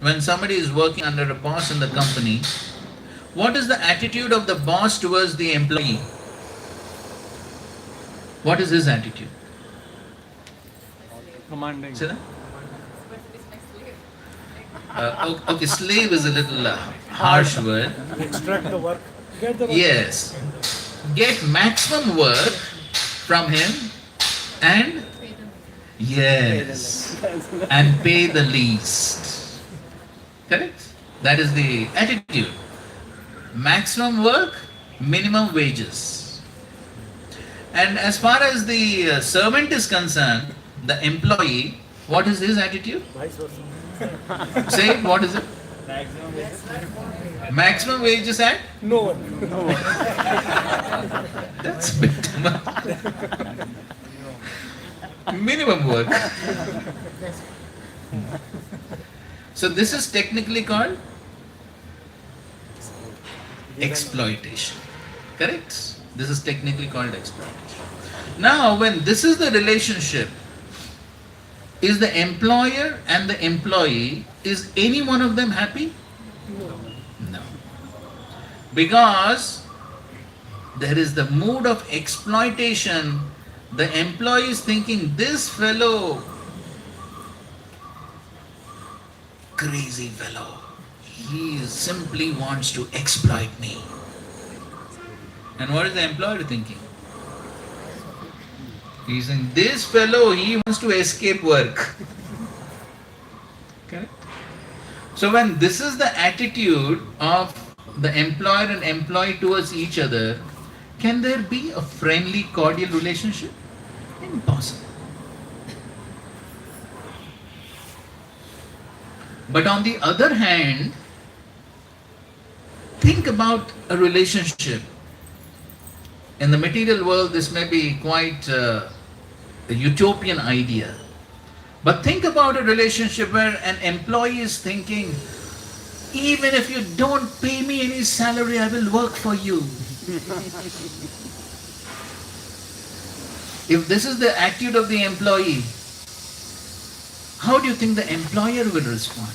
when somebody is working under a boss in the company, what is the attitude of the boss towards the employee? What is his attitude? Commanding. See that? Okay, slave is a little harsh word. Extract the work. Get the work. Yes. Get maximum work from him and yes, and pay the least. Correct? That is the attitude. Maximum work, minimum wages. And as far as the servant is concerned, the employee, what is his attitude? Vice versa. Say it, what is it? Maximum wages at? No one. That's a bit minimum work. So this is technically called exploitation. Correct? This is technically called exploitation. Now, when this is the relationship, is the employer and the employee, is any one of them happy? No. Because there is the mood of exploitation. The employee is thinking, this fellow, crazy fellow, he simply wants to exploit me. And what is the employer thinking? He's saying, this fellow, he wants to escape work. Correct? So when this is the attitude of the employer and employee towards each other, can there be a friendly, cordial relationship? Impossible. But on the other hand, think about a relationship. In the material world, this may be quite a utopian idea. But think about a relationship where an employee is thinking, even if you don't pay me any salary, I will work for you. If this is the attitude of the employee, how do you think the employer will respond?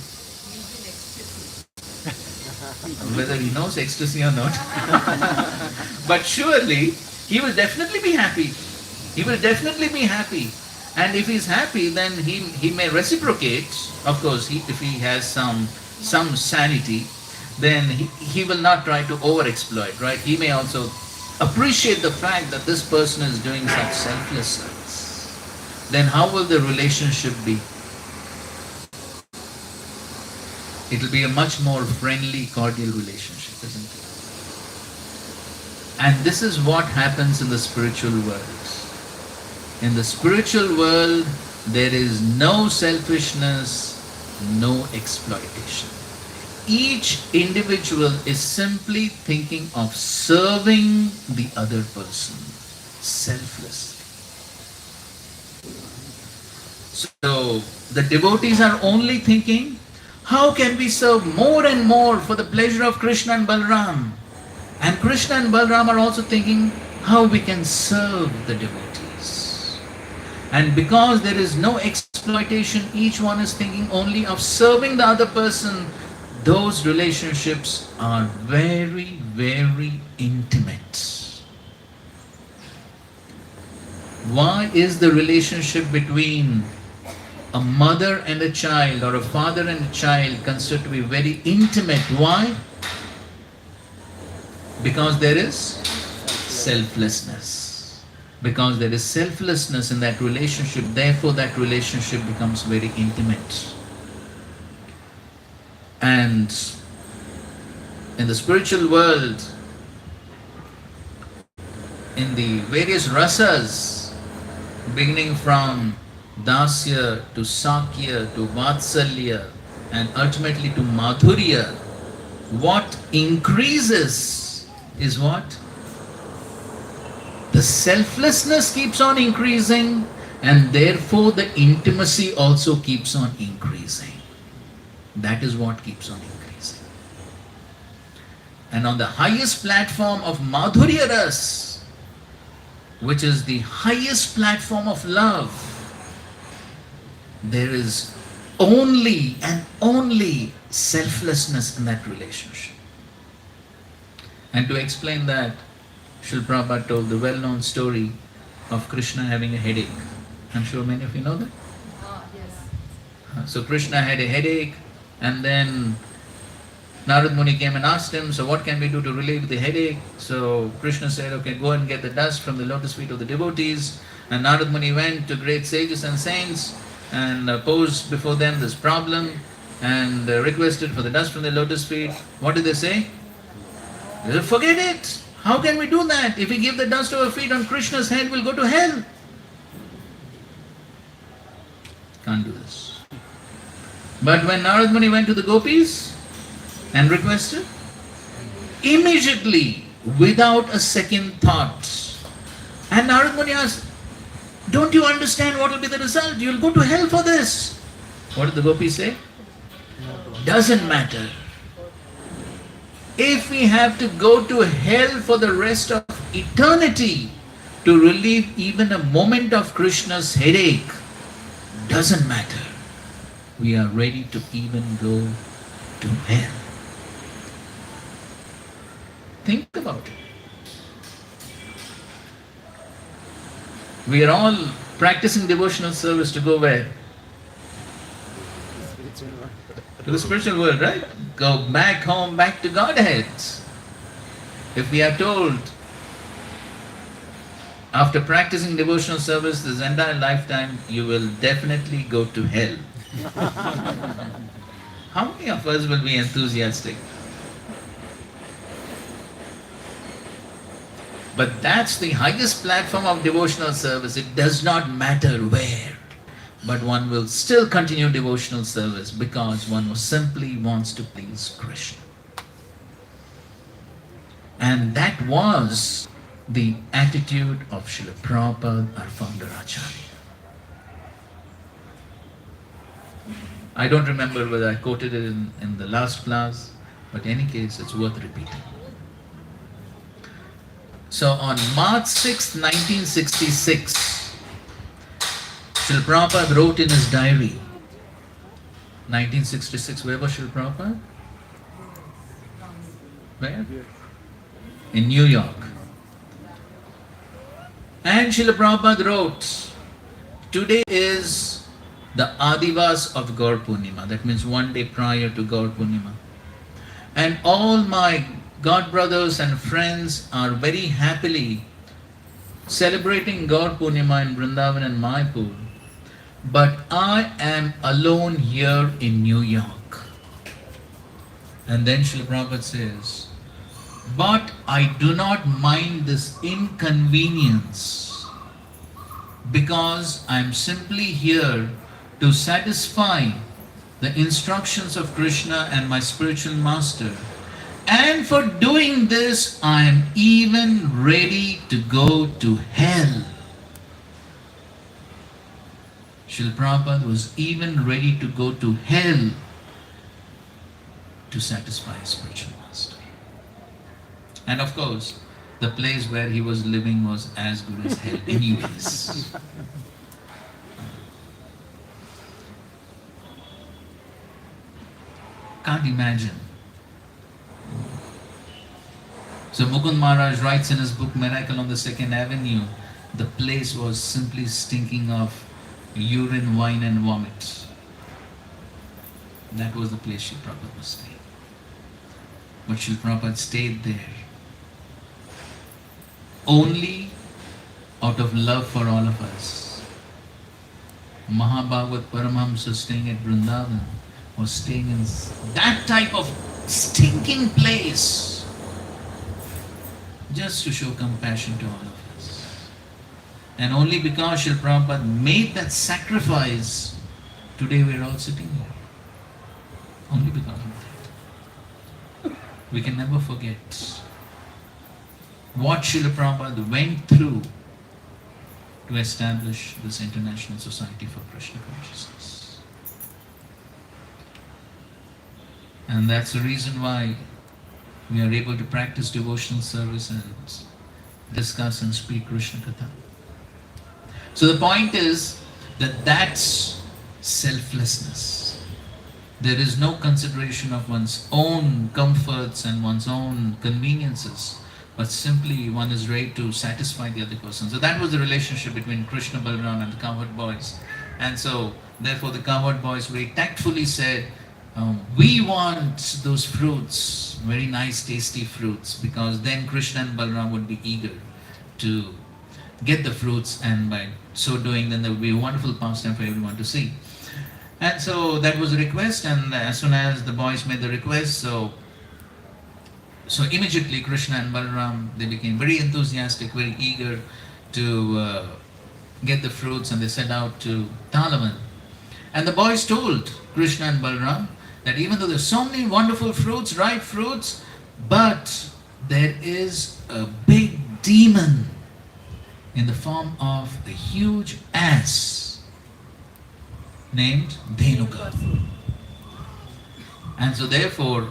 Whether he knows ecstasy or not. But surely, he will definitely be happy. He will definitely be happy. And if he's happy, then he may reciprocate. Of course, if he has some sanity, then he will not try to over-exploit, right? He may also appreciate the fact that this person is doing such selfless service. Then how will the relationship be? It will be a much more friendly, cordial relationship, isn't it? And this is what happens in the spiritual world. In the spiritual world, there is no selfishness, no exploitation. Each individual is simply thinking of serving the other person selflessly. So the devotees are only thinking, how can we serve more and more for the pleasure of Krishna and Balram? And Krishna and Balram are also thinking how we can serve the devotees. And because there is no exploitation, each one is thinking only of serving the other person. Those relationships are very, very intimate. Why is the relationship between a mother and a child or a father and a child considered to be very intimate? Why? Because there is selflessness. Because there is selflessness in that relationship, therefore that relationship becomes very intimate. And in the spiritual world, in the various rasas, beginning from Dasya to Sakya to Vatsalya and ultimately to Madhurya, what increases is what? The selflessness keeps on increasing, and therefore the intimacy also keeps on increasing. That is what keeps on increasing. And on the highest platform of Madhurya Ras, which is the highest platform of love, there is only and only selflessness in that relationship. And to explain that, Srila Prabhupada told the well-known story of Krishna having a headache. I'm sure many of you know that. Yes. So Krishna had a headache, and then Narad Muni came and asked him, so what can we do to relieve the headache? So Krishna said, okay, go and get the dust from the lotus feet of the devotees. And Narad Muni went to great sages and saints and posed before them this problem and requested for the dust from the lotus feet. What did they say? They said, forget it. How can we do that? If we give the dust of our feet on Krishna's head, we'll go to hell. Can't do this. But when Narad Muni went to the gopis and requested, immediately, without a second thought, and Narad Muni asked, don't you understand what will be the result? You'll go to hell for this. What did the gopis say? Doesn't matter. If we have to go to hell for the rest of eternity to relieve even a moment of Krishna's headache, doesn't matter. We are ready to even go to hell. Think about it. We are all practicing devotional service to go where? To the spiritual world, right? Go back home, back to Godhead. If we are told, after practicing devotional service this entire lifetime, you will definitely go to hell. How many of us will be enthusiastic? But that's the highest platform of devotional service. It does not matter where. But one will still continue devotional service because one simply wants to please Krishna. And that was the attitude of Srila Prabhupada, our founder Acharya. I don't remember whether I quoted it in the last class, but in any case, it's worth repeating. So on March 6, 1966, Srila Prabhupada wrote in his diary, 1966, where was Srila Prabhupada? Where? In New York. And Srila Prabhupada wrote, today is the Adivas of Gaur Purnima. That means one day prior to Gaur Purnima. And all my God brothers and friends are very happily celebrating Gaur Purnima in Vrindavan and Mayapur. But I am alone here in New York. And then Srila Prabhupada says, but I do not mind this inconvenience because I am simply here to satisfy the instructions of Krishna and my spiritual master. And for doing this, I am even ready to go to hell. Srila Prabhupada was even ready to go to hell to satisfy his spiritual master. And of course, the place where he was living was as good as hell anyways. Can't imagine. So Mukund Maharaj writes in his book Miracle on the Second Avenue, the place was simply stinking of urine, wine and vomit. That was the place Srila Prabhupada was staying. But Srila Prabhupada stayed there only out of love for all of us. Mahabhagavat Paramahamsa staying at Vrindavan was staying in that type of stinking place just to show compassion to all of us. And only because Srila Prabhupada made that sacrifice, today we are all sitting here. Only because of that. We can never forget what Srila Prabhupada went through to establish this International Society for Krishna Consciousness. And that's the reason why we are able to practice devotional service and discuss and speak Krishna Katha. So the point is that that's selflessness. there is no consideration of one's own comforts and one's own conveniences, but simply one is ready to satisfy the other person. So that was the relationship between Krishna, Balaram and the cowherd boys. And so therefore the cowherd boys very tactfully said, we want those fruits, very nice tasty fruits, because then Krishna and Balaram would be eager to get the fruits, and by so doing then there would be a wonderful pastime for everyone to see. And so that was a request, and as soon as the boys made the request, so immediately Krishna and Balaram, they became very enthusiastic, very eager to get the fruits, and they set out to Talavan. And the boys told Krishna and Balaram that even though there's so many wonderful fruits, ripe fruits, but there is a big demon in the form of a huge ass named Dhenuka. And so therefore,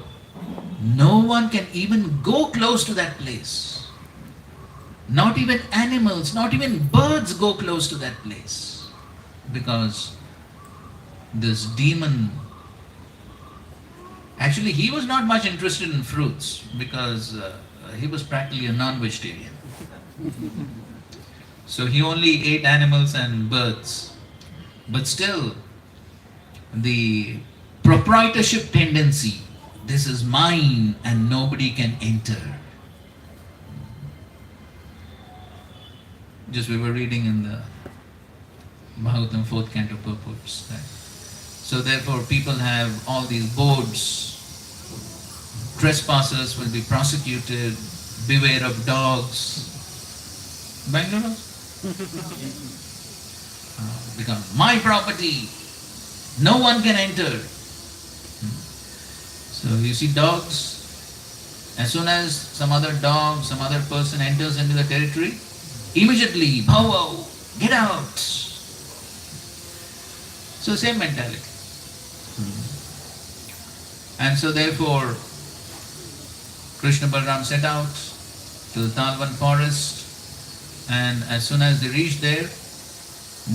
no one can even go close to that place. Not even animals, not even birds go close to that place. Because this demon, actually he was not much interested in fruits, because he was practically a non-vegetarian. So he only ate animals and birds. But still, the proprietorship tendency, this is mine and nobody can enter. Just we were reading in the Bhagavatam 4th canto purports that. So therefore people have all these boards. Trespassers will be prosecuted. Beware of dogs. Bangalore? Become my property. No one can enter. So you see dogs, as soon as some other dog, some other person enters into the territory, immediately, bow wow, get out. So same mentality. And so therefore, Krishna Balaram set out to the Talvan forest, and as soon as they reached there,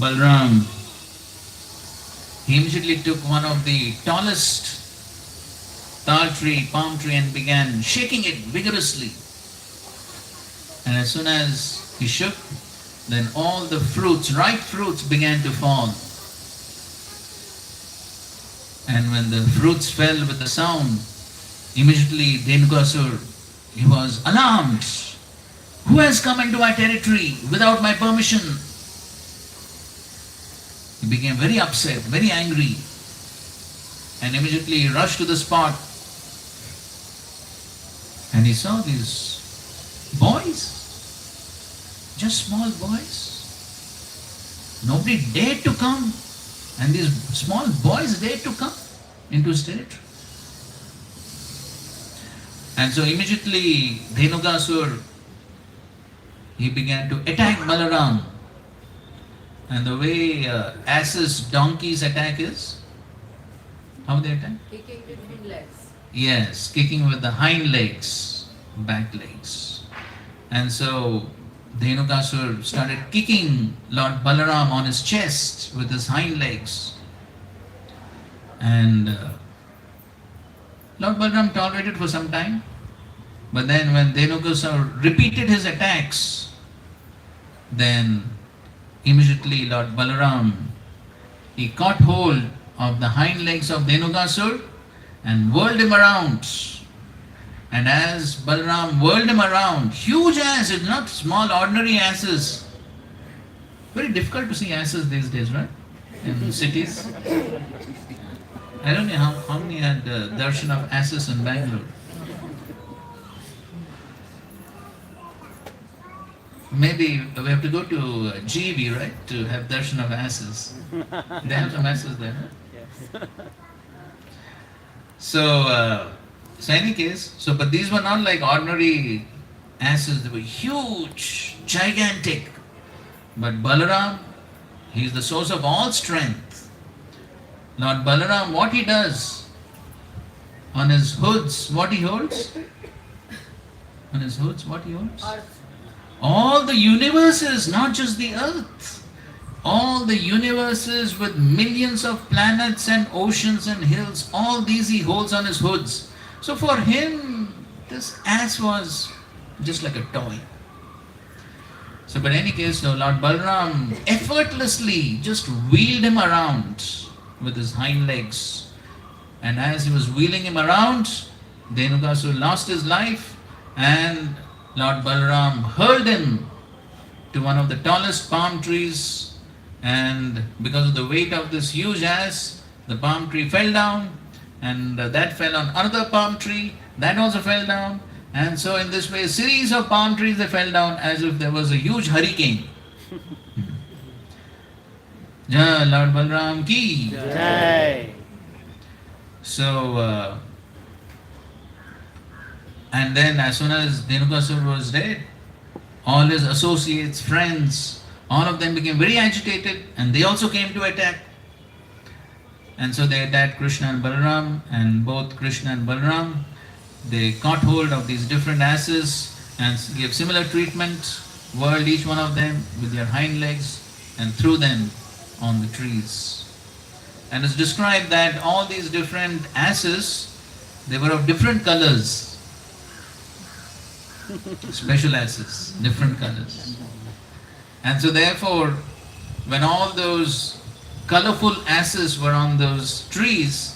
Balaram, he immediately took one of the tallest tal tree, palm tree, and began shaking it vigorously. And as soon as he shook, then all the fruits, ripe fruits, began to fall. And when the fruits fell with the sound, immediately Dhenukasur, he was alarmed. Who has come into my territory without my permission? He became very upset, very angry, and immediately rushed to the spot. And he saw these boys, just small boys. Nobody dared to come, and these small boys dared to come into his territory. And so immediately Dhenukasur, he began to attack Balaram. And the way asses, donkeys attack is, how they attack? Kicking with hind legs. Yes, kicking with the hind legs, back legs. And so Dhenukasur started kicking Lord Balaram on his chest with his hind legs. And Lord Balaram tolerated for some time. But then when Dhenukasur repeated his attacks, then immediately Lord Balaram, he caught hold of the hind legs of Dhenukasur and whirled him around. And as Balaram whirled him around, huge asses, not small ordinary asses. Very difficult to see asses these days, right? In cities. I don't know how many had darshan of asses in Bangalore. Maybe we have to go to GV, right, to have darshan of asses. They have some asses there, huh? Yes. So any case, but these were not like ordinary asses, they were huge, gigantic. But Balaram, he is the source of all strength. Lord Balaram, what he does, on his hoods, what he holds? On his hoods, what he holds? Earth. All the universes, not just the earth. All the universes with millions of planets and oceans and hills, all these he holds on his hoods. So for him, this ass was just like a toy. So but in any case, no, Lord Balaram effortlessly just wheeled him around with his hind legs. And as he was wheeling him around, Dhenukasura lost his life, and Lord Balaram hurled him to one of the tallest palm trees, and because of the weight of this huge ass, the palm tree fell down, and that fell on another palm tree, that also fell down, and so in this way a series of palm trees they fell down as if there was a huge hurricane. Jai Lord Balaram ki Jai. So and then as soon as Dhenukasura was dead, all his associates, friends, all of them became very agitated, and they also came to attack. And so they attacked Krishna and Balaram, and both Krishna and Balaram, they caught hold of these different asses and gave similar treatment, whirled each one of them with their hind legs and threw them on the trees. And it's described that all these different asses, they were of different colors. Special asses, different colors. And so therefore, when all those colorful asses were on those trees,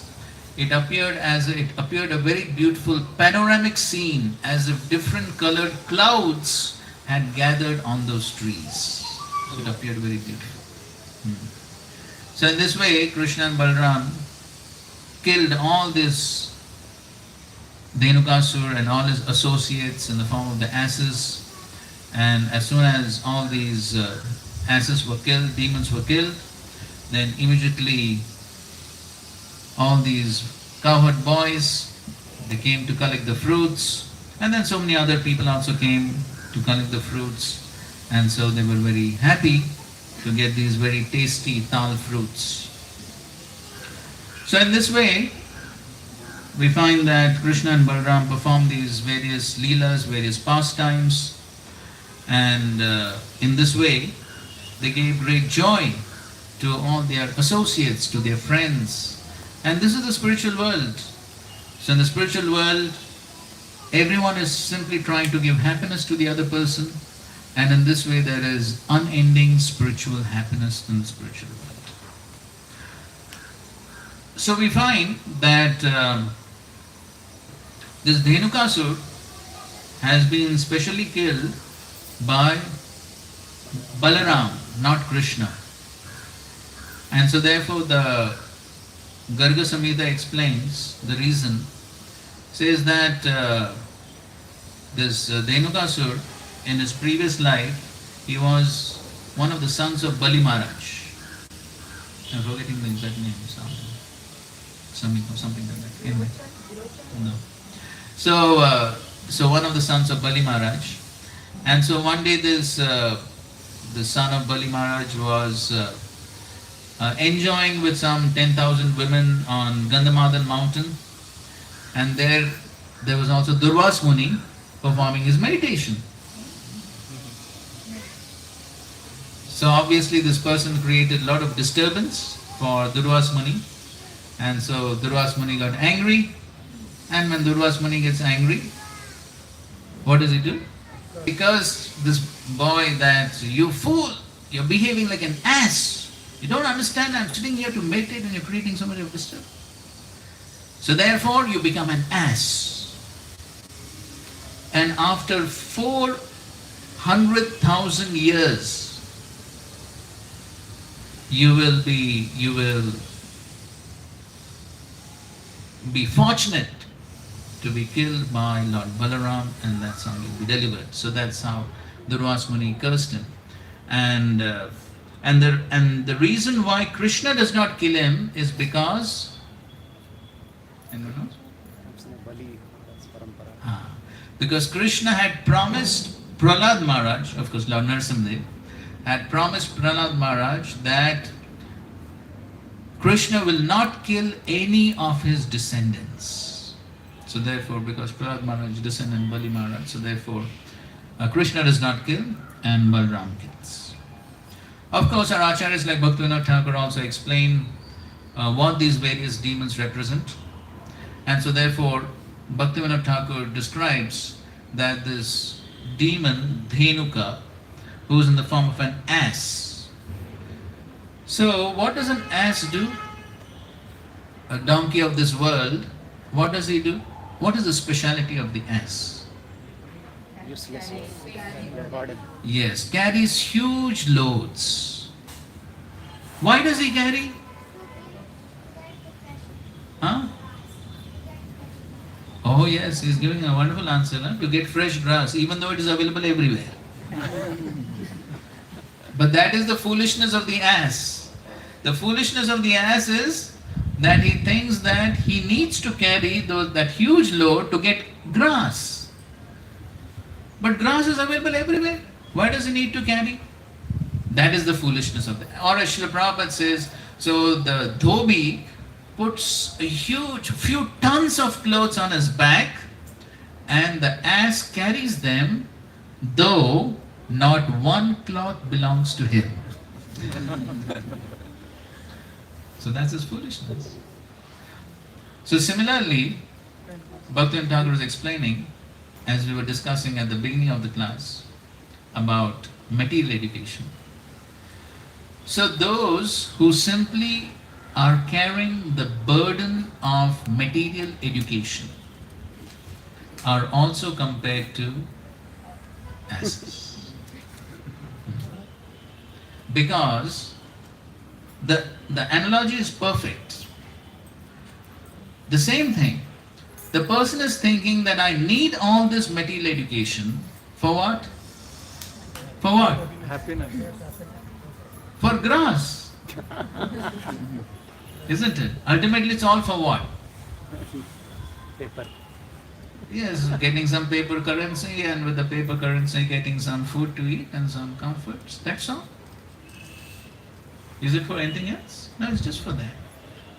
it appeared a very beautiful panoramic scene, as if different colored clouds had gathered on those trees. So it appeared very beautiful. So in this way, Krishna and Balaram killed all this Dhenukasura and all his associates in the form of the asses. And as soon as all these asses were killed, demons were killed, then immediately all these cowherd boys, they came to collect the fruits, and then so many other people also came to collect the fruits, and so they were very happy to get these very tasty tal fruits. So in this way, we find that Krishna and Balaram perform these various leelas, various pastimes, and in this way they gave great joy to all their associates, to their friends. And this is the spiritual world. So in the spiritual world, everyone is simply trying to give happiness to the other person, and in this way there is unending spiritual happiness in the spiritual world. So we find that this Dhenukasura has been specially killed by Balaram, not Krishna. And so therefore the Garga Samhita explains the reason, says that this Dhenukasura, in his previous life, he was one of the sons of Bali Maharaj. I'm forgetting the exact name, something like that. Anyway, no. So one of the sons of Bali Maharaj, and so one day this the son of Bali Maharaj was enjoying with some 10,000 women on Gandhamadhan mountain, and there was also Durvas Muni performing his meditation. So obviously this person created a lot of disturbance for Durvas Muni, and so Durvas Muni got angry, and when Durvas Muni gets angry, what does he do? Because this boy, that you fool, you're behaving like an ass. You don't understand, I'm sitting here to meditate and you're creating so much of disturbance. So therefore you become an ass. And after 400,000 years, you will be fortunate to be killed by Lord Balaram, and that's how you'll be delivered. So that's how Durvas Muni cursed him. And the reason why Krishna does not kill him is because, anyone knows? Because Krishna had promised Prahlad Maharaj, of course Lord Narasimhadev, had promised Prahlad Maharaj that Krishna will not kill any of his descendants. So therefore, because Prahlad Maharaj is descendant Bali Maharaj, so therefore Krishna does not kill and Balaram kills. Of course, our acharyas like Bhaktivinoda Thakur also explain what these various demons represent. And so therefore, Bhaktivinoda Thakur describes that this demon, Dhenuka, who is in the form of an ass. So what does an ass do? A donkey of this world, what does he do? What is the speciality of the ass? Useless. Your burden. Yes, carries huge loads. Why does he carry? Huh? Oh yes, he's giving a wonderful answer, huh? To get fresh grass, even though it is available everywhere. But that is the foolishness of the ass. The foolishness of the ass is that he thinks that he needs to carry that huge load to get grass. But grass is available everywhere. Why does he need to carry? That is the foolishness of the ass. Or as Srila Prabhupada says, so the dhobi puts a huge few tons of clothes on his back and the ass carries them, though not one cloth belongs to him. So that's his foolishness. So similarly, Bhaktivinoda Thakur is explaining, as we were discussing at the beginning of the class, about material education. So those who simply are carrying the burden of material education are also compared to asses. Because the analogy is perfect. The same thing. The person is thinking that I need all this material education for what? For what? Happiness. For grass. Isn't it? Ultimately it's all for what? Paper. Yes, getting some paper currency, and with the paper currency getting some food to eat and some comforts. That's all. Is it for anything else? No, it's just for that.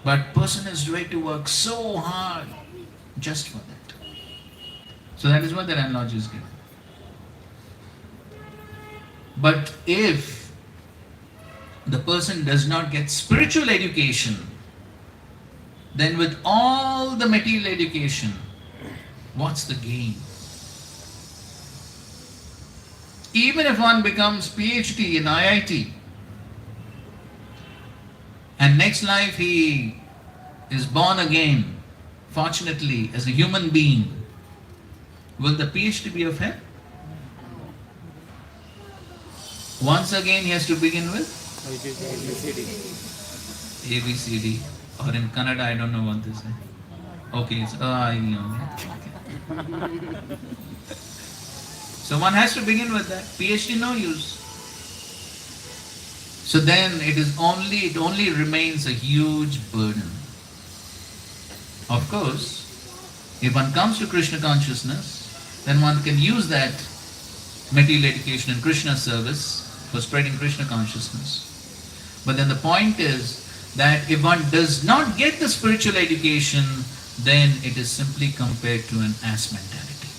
But person is ready to work so hard just for that. So that is what that analogy is given. But if the person does not get spiritual education, then with all the material education, what's the gain? Even if one becomes PhD in IIT, and next life he is born again, fortunately, as a human being, will the PhD be of help? Once again he has to begin with ABCD, or in Kannada I don't know what this is. Okay, it's so one has to begin with that. PhD no use. So then it only remains a huge burden. Of course, if one comes to Krishna consciousness, then one can use that material education in Krishna service for spreading Krishna consciousness. But then the point is that if one does not get the spiritual education, then it is simply compared to an ass mentality.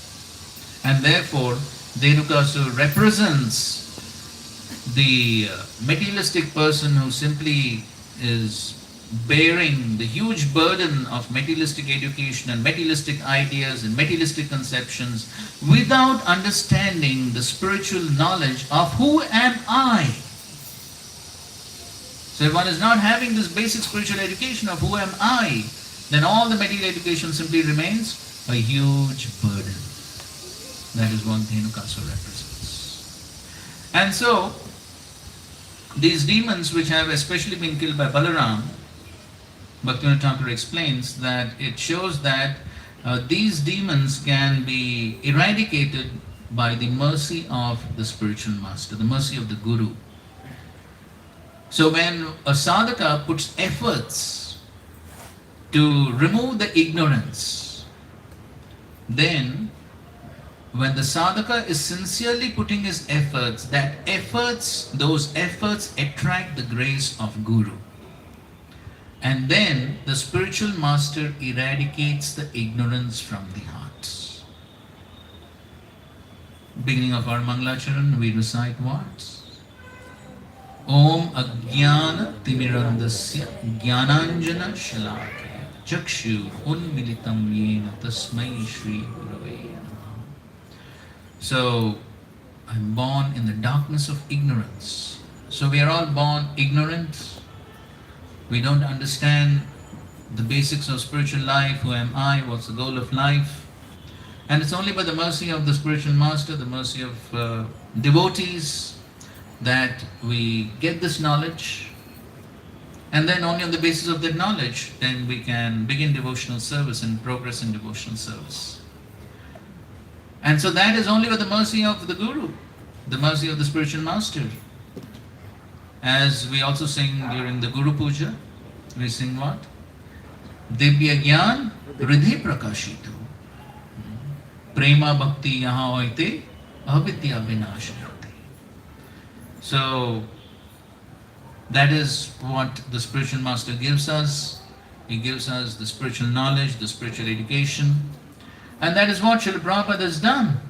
And therefore, Dhenukasura represents the materialistic person who simply is bearing the huge burden of materialistic education and materialistic ideas and materialistic conceptions without understanding the spiritual knowledge of who am I. So if one is not having this basic spiritual education of who am I, then all the material education simply remains a huge burden. That is what Dhenukasura represents. And so, these demons which have especially been killed by Balaram, Bhaktivinoda Thakur explains that it shows that these demons can be eradicated by the mercy of the spiritual master, the mercy of the Guru. So when a sadhaka puts efforts to remove the ignorance, then when the sadhaka is sincerely putting his efforts, those efforts attract the grace of Guru. And then the spiritual master eradicates the ignorance from the heart. Beginning of our Mangalacharan, we recite what? Om Ajnana Timirandasya Jnananjana Shalakaya Chakshu Unmilitam Yena Tasmai Shri Gurave Namaha. So, I'm born in the darkness of ignorance. So we are all born ignorant. We don't understand the basics of spiritual life. Who am I? What's the goal of life? And it's only by the mercy of the spiritual master, the mercy of devotees, that we get this knowledge, and then only on the basis of that knowledge then we can begin devotional service and progress in devotional service. And so that is only with the mercy of the Guru, the mercy of the spiritual master. As we also sing during the Guru Puja, we sing what? Divya Gyan Hridhi Prakashito Prema Bhakti Yaha Hoite Avidya Vinashayate. So that is what the spiritual master gives us. He gives us the spiritual knowledge, the spiritual education. And that is what Srila Prabhupada has done.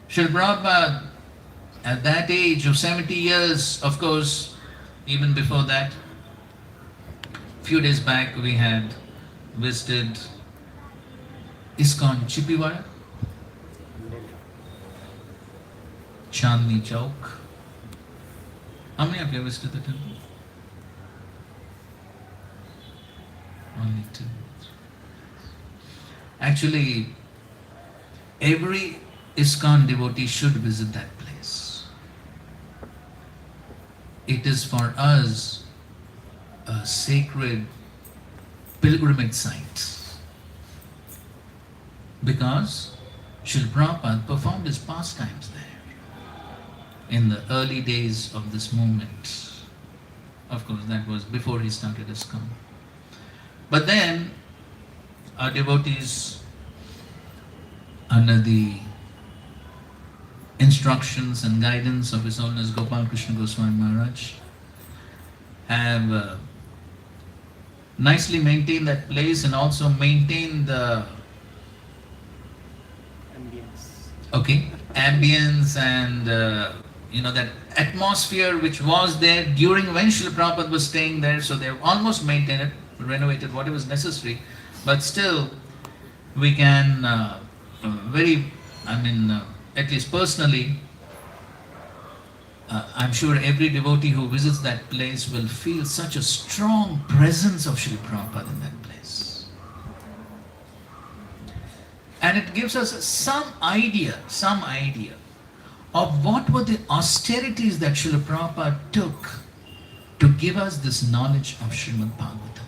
Srila Prabhupada, at that age of 70 years, of course, even before that, few days back we had visited ISKCON Chippiwara, Chandni Chowk. How many of you have visited the temple? Only two. Actually, every ISKCON devotee should visit that place. It is for us a sacred pilgrimage site, because Srila Prabhupada performed his pastimes there in the early days of this movement. Of course, that was before he started ISKCON. But then, our devotees, under the instructions and guidance of His Holiness Gopal Krishna Goswami Maharaj, have nicely maintained that place and also maintained the ambience and that atmosphere which was there during when Srila Prabhupada was staying there. So they've almost maintained it, renovated whatever is necessary, but still we can at least personally, I'm sure every devotee who visits that place will feel such a strong presence of Srila Prabhupada in that place. And it gives us some idea of what were the austerities that Srila Prabhupada took to give us this knowledge of Srimad Bhagavatam.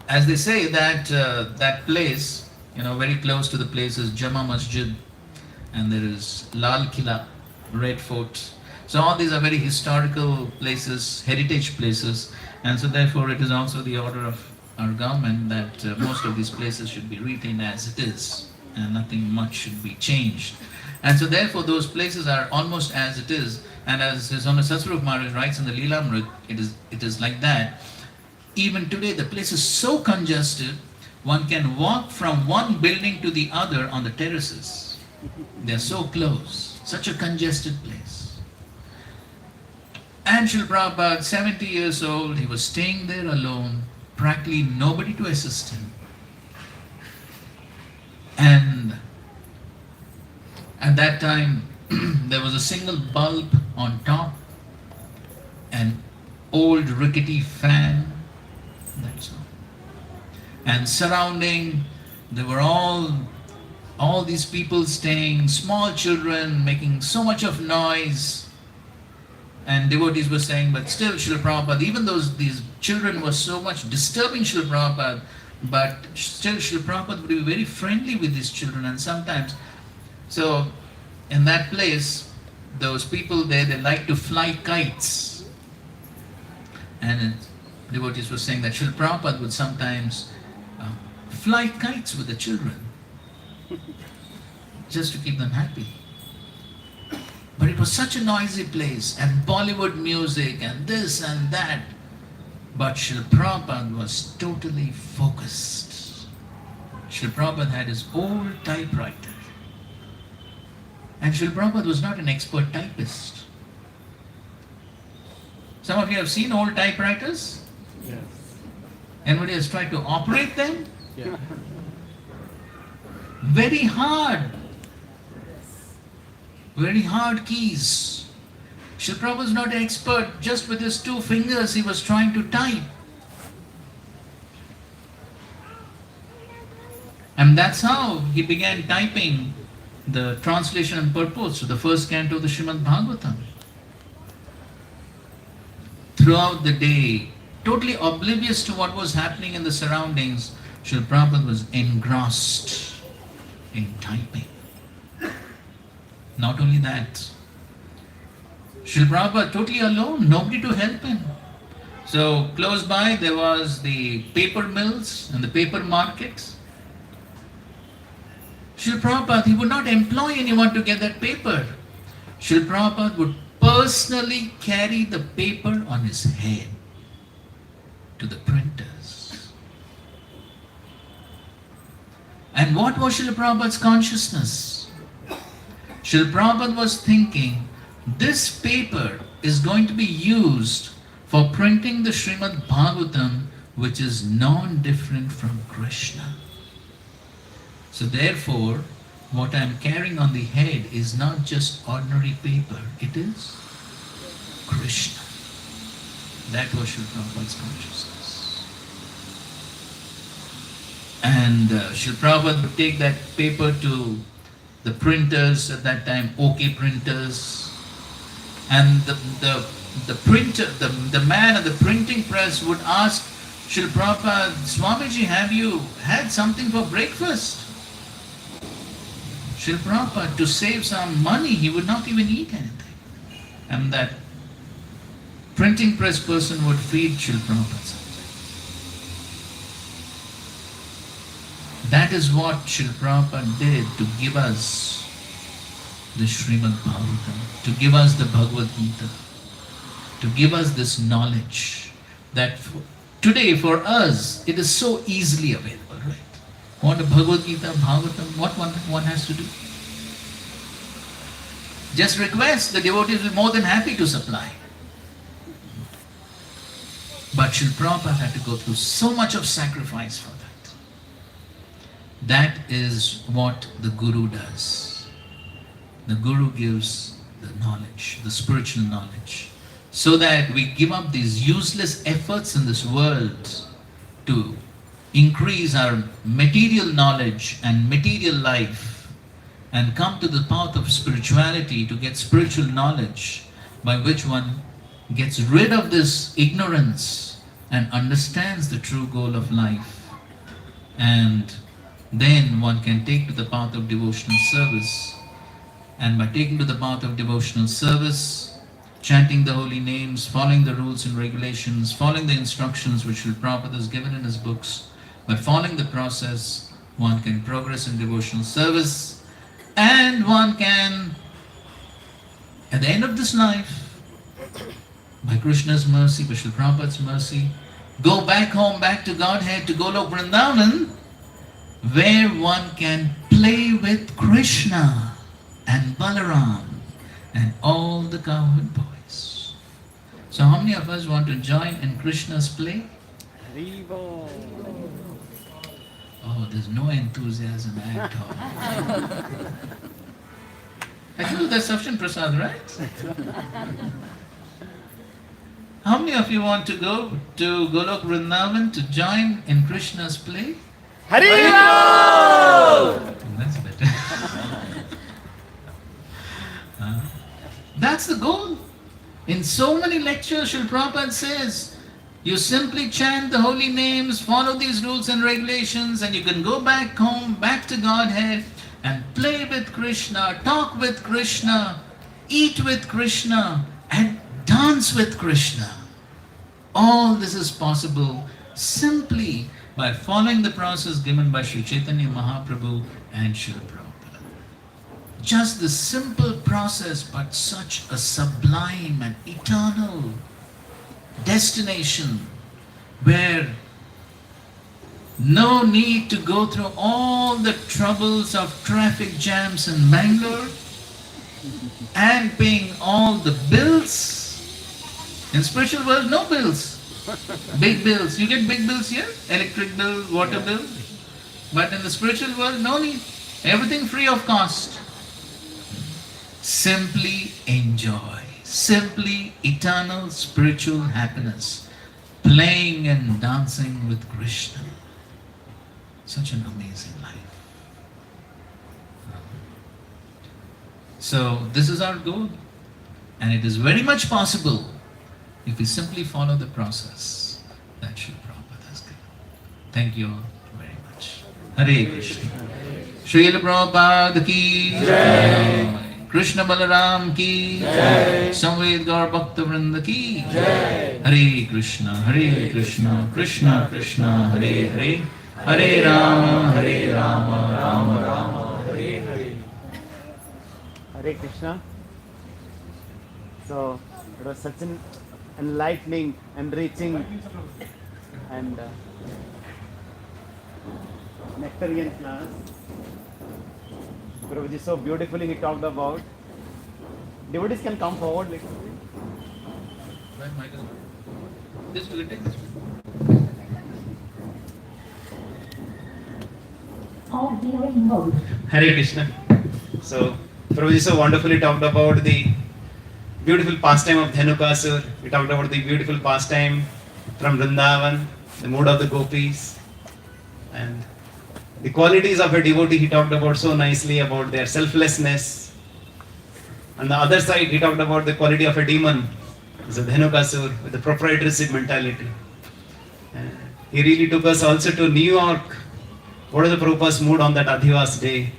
As they say that that place, very close to the place is Jama Masjid, and there is Lal Killa, Red Fort. So all these are very historical places, heritage places, and so therefore it is also the order of our government that most of these places should be retained as it is, and nothing much should be changed. And so therefore those places are almost as it is, and as His Holiness Satsvarup Maharaj writes in the Leelamrit, it is like that. Even today the place is so congested, one can walk from one building to the other on the terraces. They are so close, such a congested place. And Srila Prabhupada, 70 years old, he was staying there alone, practically nobody to assist him. And at that time, there was a single bulb on top, an old rickety fan, that's all. And surrounding, there were all these people staying, small children making so much of noise. And devotees were saying, but still Srila Prabhupada, even though these children were so much disturbing Srila Prabhupada, but still Srila Prabhupada would be very friendly with these children. And sometimes, so in that place, those people there, they like to fly kites. And devotees were saying that Srila Prabhupada would sometimes fly kites with the children, just to keep them happy. But it was such a noisy place, and Bollywood music and this and that. But Srila Prabhupada was totally focused. Srila Prabhupada had his old typewriter. And Srila Prabhupada was not an expert typist. Some of you have seen old typewriters? Yes. Anybody has tried to operate them? Yeah. Very hard. Very hard keys. Srila Prabhupada was not an expert. Just with his 2 fingers he was trying to type. And that's how he began typing the translation and purport to the first canto of the Srimad Bhagavatam. Throughout the day, totally oblivious to what was happening in the surroundings, Srila Prabhupada was engrossed in typing. Not only that, Srila Prabhupada totally alone, nobody to help him. So close by there was the paper mills and the paper markets. Srila Prabhupada, he would not employ anyone to get that paper. Srila Prabhupada would personally carry the paper on his head to the printers. And what was Srila Prabhupada's consciousness? Srila Prabhupada was thinking, this paper is going to be used for printing the Srimad Bhagavatam, which is non-different from Krishna. So therefore, what I am carrying on the head is not just ordinary paper, it is Krishna. That was Srila Prabhupada's consciousness. And Srila Prabhupada would take that paper to the printers at that time, OK printers, and the printer, the man at the printing press would ask Srila Prabhupada, Swamiji, have you had something for breakfast? Srila Prabhupada, to save some money, he would not even eat anything. And that printing press person would feed Srila Prabhupada something. That is what Srila Prabhupada did to give us the Srimad Bhagavatam, to give us the Bhagavad Gita, to give us this knowledge that today for us it is so easily available, right? Want a Bhagavad Gita, Bhagavatam, what one has to do? Just request, the devotees will be more than happy to supply. But Srila Prabhupada had to go through so much of sacrifice for that. That is what the Guru does. The Guru gives the knowledge, the spiritual knowledge, so that we give up these useless efforts in this world to increase our material knowledge and material life and come to the path of spirituality to get spiritual knowledge by which one gets rid of this ignorance and understands the true goal of life. And then one can take to the path of devotional service. And by taking to the path of devotional service, chanting the holy names, following the rules and regulations, following the instructions which Srila Prabhupada has given in his books, by following the process, one can progress in devotional service, and one can, at the end of this life, by Krishna's mercy, by Srila Prabhupada's mercy, go back home, back to Godhead, to Golok Vrindavan, where one can play with Krishna and Balaram and all the cowherd boys. So how many of us want to join in Krishna's play? Haribo. Oh, there's no enthusiasm at all. I told you that's sufficient prasad, right? How many of you want to go to Golok Vrindavan to join in Krishna's play? Haribo! That's better. That's the goal. In so many lectures, Srila Prabhupada says, you simply chant the holy names, follow these rules and regulations, and you can go back home, back to Godhead, and play with Krishna, talk with Krishna, eat with Krishna, and dance with Krishna. All this is possible simply by following the process given by Sri Chaitanya Mahaprabhu and Srila Prabhupada. Just the simple process, but such a sublime and eternal destination where no need to go through all the troubles of traffic jams in Bangalore, and paying all the bills. In spiritual world, no bills. Big bills. You get big bills here? Electric bill, water bill. But in the spiritual world, no need. Everything free of cost. Simply enjoy. Simply eternal spiritual happiness. Playing and dancing with Krishna. Such an amazing life. So this is our goal. And it is very much possible if we simply follow the process that Srila Prabhupada has given. Thank you all very much. Hare Krishna. Srila Prabhupada ki Jai. Krishna Balaram ki Jai. Samved Gaur Bhakta Vrinda ki Jai. Hare Krishna, Krishna Krishna, Hare Hare, Hare Rama, Rama Rama, Hare Hare. Hare Krishna. So it was such an enlightening, enriching, and nectarian class. Prabhuji so beautifully he talked about. Devotees can come forward. Like, Right, Michael? This will take this. Hare Krishna. So, Prabhuji so wonderfully talked about the beautiful pastime of Dhenukasur. We talked about the beautiful pastime from Vrindavan, the mood of the gopis, and the qualities of a devotee. He talked about so nicely about their selflessness. On the other side, he talked about the quality of a demon, the Dhenukasur, with the proprietorship mentality. And he really took us also to New York. What was the Prabhupada's mood on that Adhivas day?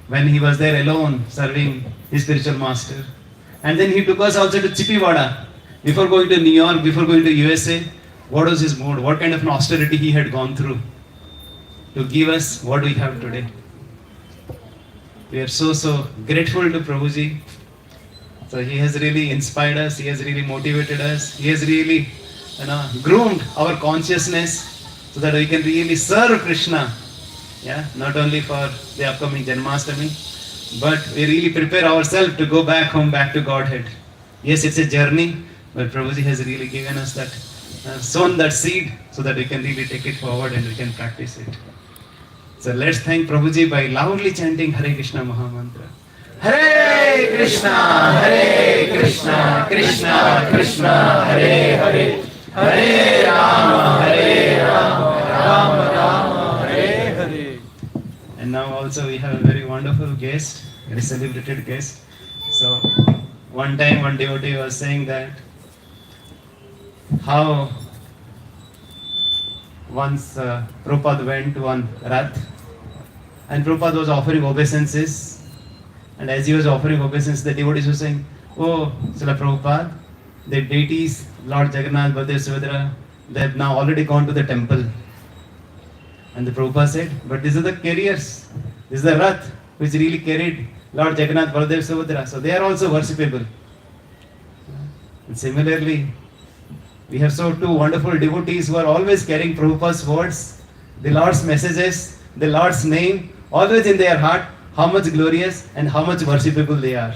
When he was there alone serving his spiritual master. And then he took us also to Chippiwada. Before going to New York, before going to USA, what was his mood? What kind of an austerity he had gone through to give us what we have today. We are so grateful to Prabhuji. So he has really inspired us, he has really motivated us, he has really groomed our consciousness so that we can really serve Krishna. Yeah, not only for the upcoming Janmashtami, but we really prepare ourselves to go back home, back to Godhead. Yes, it's a journey, but Prabhuji has really given us that, sown that seed so that we can really take it forward and we can practice it. So let's thank Prabhuji by loudly chanting Hare Krishna Mahamantra. Hare Krishna, Krishna Krishna, Hare Hare, Hare Rama, Rama Hare Hare. And now also we have a very wonderful guest, very celebrated guest. So one time one devotee was saying that how once Prabhupada went to one Rath and Prabhupada was offering obeisances, and as he was offering obeisances, the devotees were saying, "Oh, Srila Prabhupada, the deities, Lord Jagannath, Baladev, Subhadra, they have now already gone to the temple." And the Prabhupada said, "But these are the carriers, this is the Rath which really carried Lord Jagannath, Baladev, Subhadra, so they are also worshipable." And similarly, we have so two wonderful devotees who are always carrying Prabhupada's words, the Lord's messages, the Lord's name, always in their heart, how much glorious and how much worshipable they are.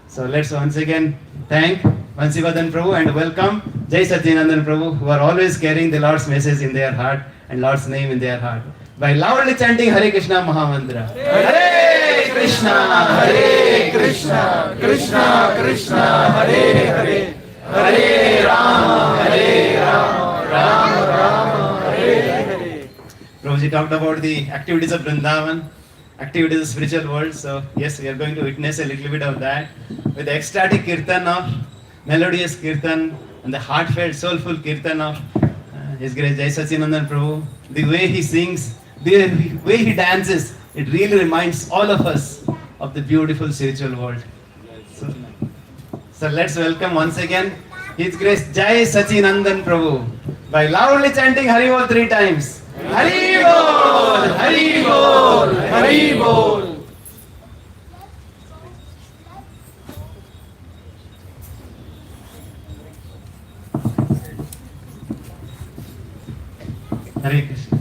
So let's once again thank Vansivadan Prabhu and welcome Jai Satyanandan Prabhu, who are always carrying the Lord's message in their heart and Lord's name in their heart, by loudly chanting Hare Krishna Mahamantra. Hare Krishna, Krishna Krishna, Hare Hare, Hare Rama, Rama Hare Hare. Prabhuji talked about the activities of Vrindavan, activities of the spiritual world. So yes, we are going to witness a little bit of that with the ecstatic kirtan of melodious kirtan and the heartfelt, soulful kirtan of His Grace Jai Satyanandan Prabhu. The way he sings, the way he dances, it really reminds all of us of the beautiful spiritual world. So let's welcome once again His Grace Jai Satyanandan Prabhu by loudly chanting Hari Bol 3 times. Hari Bol, Hari Bol, Hari Bol. Hare Krishna.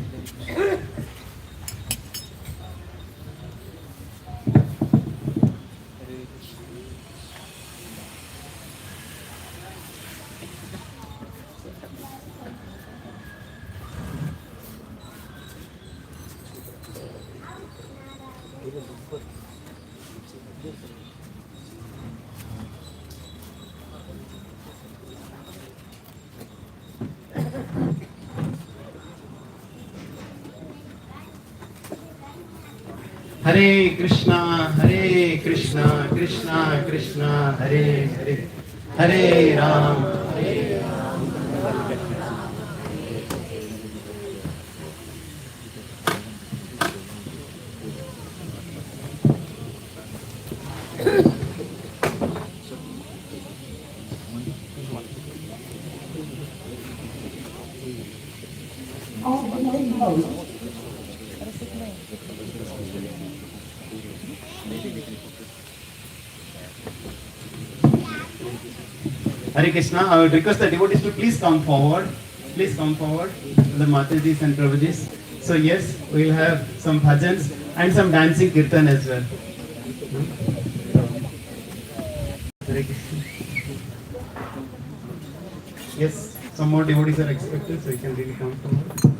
Hare Krishna, Krishna Krishna, Hare Hare, Hare Ram, Hare Ram. Hare Krishna, I would request the devotees to please come forward. Please come forward, the Matajis and Prabhujis. So yes, we will have some bhajans and some dancing kirtan as well. Hare Krishna. Yes, some more devotees are expected, so you can really come forward.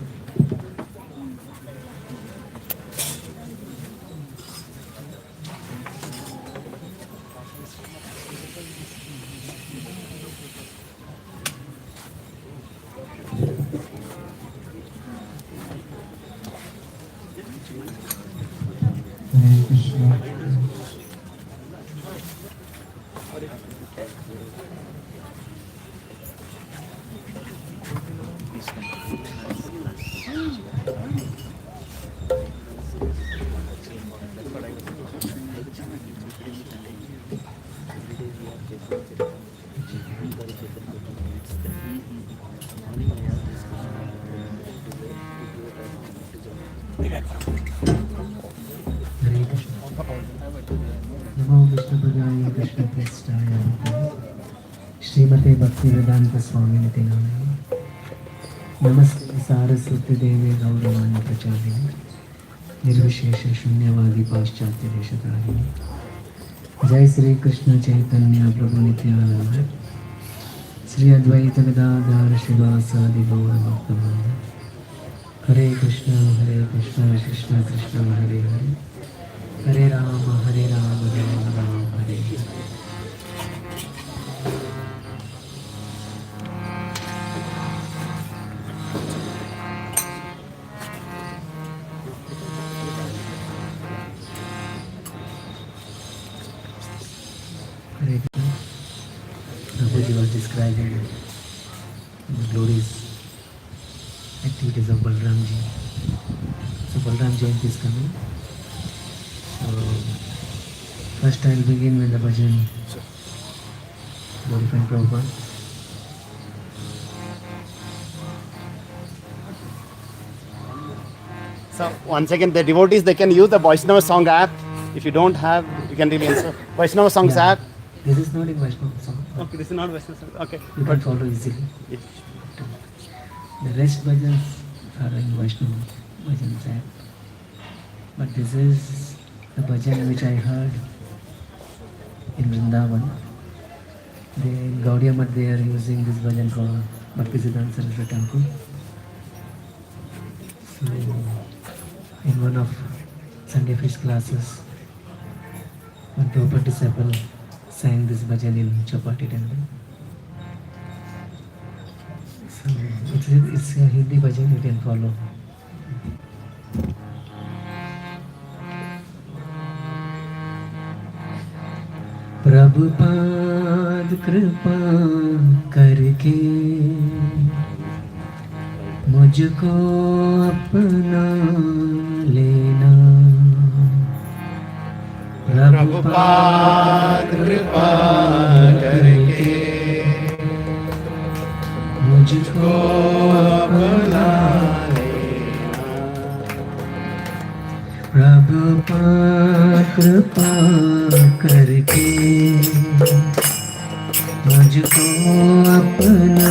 श्रीमते भक्तिवेदांत स्वामी निति नारायण नमस्ते सारस्वती देवी गौरवाणी प्रचारिणी निर्विशेष शून्यवादी पाश्चात्य देशतारिणी जय श्री कृष्ण चैतन्य प्रभु नित्यानंद श्री अद्वैत गदाधर शिवासादि गौर भक्तवृंद हरे Krishna Krishna Krishna Hare Hare Hare Ram Ram Ram Hare Hare. Prabhuji was describing the glorious activities of Balramji. So Balram Jayanti is coming. So first I will begin with the bhajan glorifying Prabhupada. So once again, the devotees, they can use the Vaishnava Song app. If you don't have, you can really answer. Vaishnava Songs app. This is not a Vaishnava song. Okay, this is not Vaishnava Song. Okay. You can follow easily. Yes. The rest bhajans are in Vaishnava bhajans app. But this is the bhajan which I heard in Vrindavan. In Gaudiya Math they are using this bhajan called Bhaktisiddhanta Saraswati Thakur. So in one of Sunday feast classes, one Prabhupada disciple sang this bhajan in Chapati temple. So it's a Hindi bhajan, you can follow. Prabhupada कृपा करके मुझको अपना लेना प्रभुपाद कृपा करके मुझको अपना प्रभुपाद कृपा करके मुझको अपना